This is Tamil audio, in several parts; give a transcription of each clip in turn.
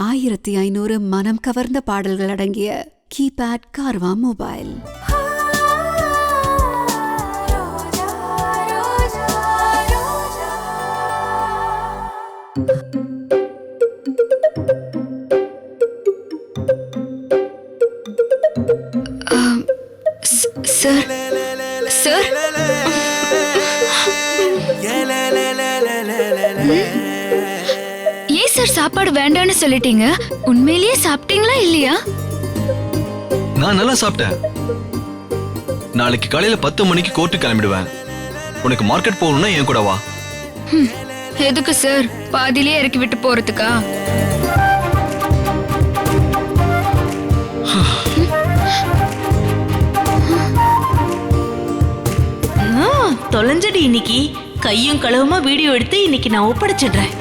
1500 மனம் கவர்ந்த பாடல்கள் அடங்கிய keypad Carvaan mobile. Sir sir ஏன் சார் சாப்பாடு வேண்டான்னு சொல்லிட்டீங்க? உண்மையிலேயே சாப்பிட்டீங்களா இல்லையா? நான் நல்லா சாப்பிட்டேன். நாளைக்கு காலையில 10 மணிக்கு கோர்ட்டு கிளம்பிடுவேன். உனக்கு மார்க்கெட் போகணும்னா என் கூட வா. எதுக்கு சார்? பாதியிலே இறக்கி விட்டு போறதுக்கா? தொலைஞ்சடி இன்னைக்கு. கையும் களவுமா வீடியோ எடுத்து இன்னைக்கு நான் ஒப்படைச்சிடுறேன்.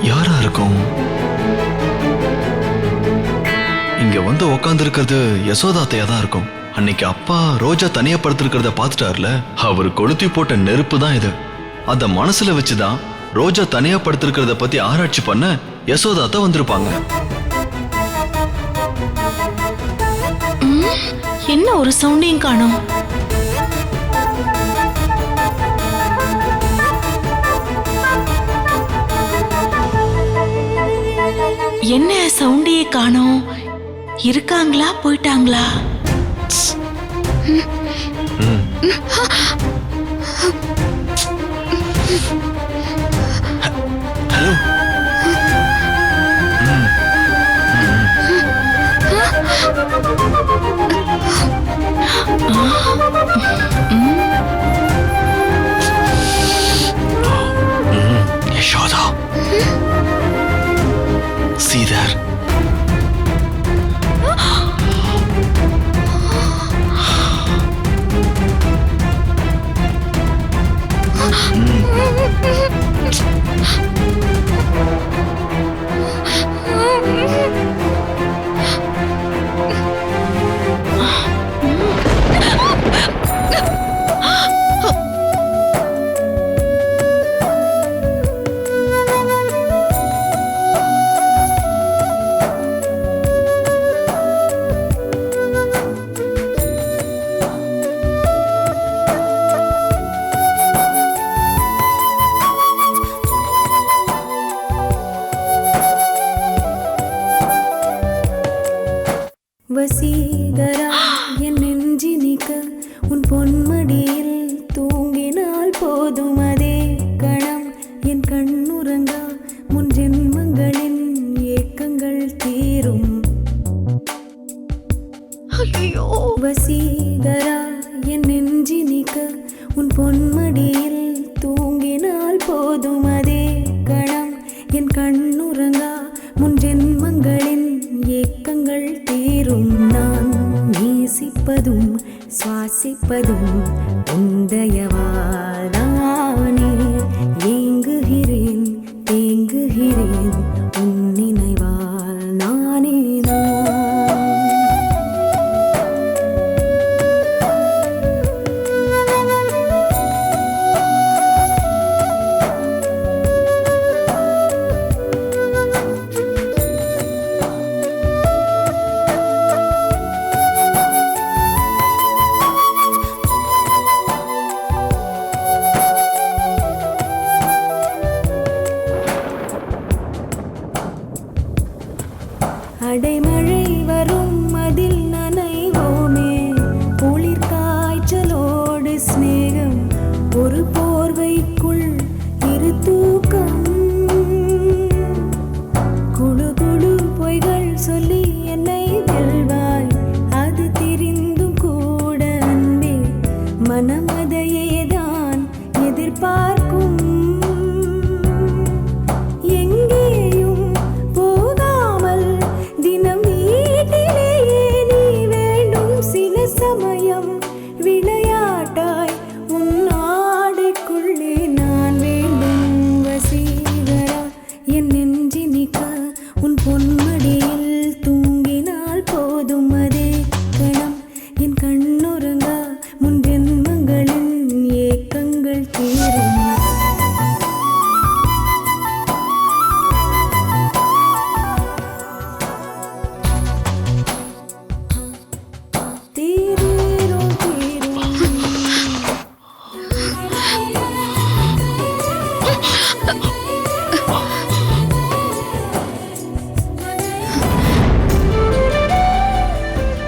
யாரா இருக்கும்? இங்க வந்து உக்காந்து இருக்கிறது யசோதாத்தையா தான் இருக்கும். அன்னைக்கு அப்பா ரோஜா தனியா படுத்திருக்கிறத பாத்துட்டார்ல, அவர் கொளுத்தி போட்ட நெருப்பு தான் இது. அத மனசுல வச்சுதான் ரோஜா தனியா படுத்திருக்கிறத பத்தி ஆராய்ச்சி பண்ண யசோதாத்தா வந்திருப்பாங்க. என்ன ஒரு சவுண்டையும் காணோம். என்ன சவுண்டையே காணோம். இருக்காங்களா போயிட்டாங்களா? ஹலோ. யசோதா. See there. வசீகரா என் நெஞ்சினிக்க உன் பொன்மடியில் தூங்கினால் போதும். அதே கணம் என் கண்ணுறங்கா முன் ஜென்மங்களின் ஏக்கங்கள் தீரும். வசீகரா என் நெஞ்சினிக்க உன் பொன்மடியில் தூங்கினால் போதும். அதே கணம் என் கண்ணுறங்கா முன் ஜென்மங்களின் ஏக்கங்கள் தீரும். நான் நேசிப்பதும் சுவாசிப்பதும் உந்தயவாதானே. ஏங்குகிறேன் தேங்குகிறேன் உன் நினைவால் நானே நான். அடைமழை வரும் அதில் நனைவோமே. குளிர் காய்ச்சலோடு ஸ்நேகம் ஒரு போர்வைக்குள் இரு தூக்கம். குழு குழு பொய்கள் சொல்லி என்னை வெல்வாய். அது தெரிந்தும் கூட அன்பே மனம் அதையேதான் எதிர்பார்க்கும். எங்கேயும் போகாமல் தினம் வீட்டிலேயே நீ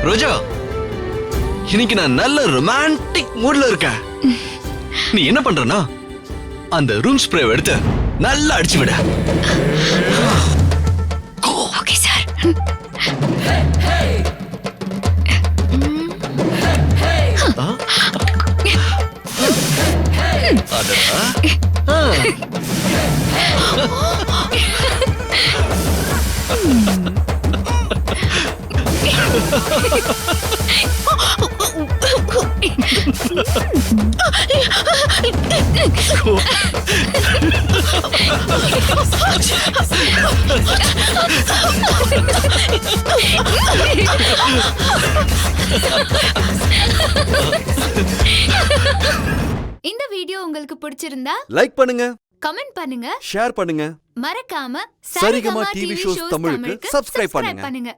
ரோஜா, இன்னைக்கு நான் நல்ல ரொமான்டிக் மூட்ல இருக்கேன். நீ என்ன பண்றனா அந்த ரூம் ஸ்ப்ரே எடுத்து நல்லா அடிச்சு விட. Okay sir. அடடா. இந்த வீடியோ உங்களுக்கு பிடிச்சிருந்தா லைக் பண்ணுங்க, கமெண்ட் பண்ணுங்க, ஷேர் பண்ணுங்க, மறக்காம சரிகமா டிவி ஷோஸ் தமிழுக்கு சப்ஸ்கிரைப் பண்ணுங்க. பண்ணுங்க.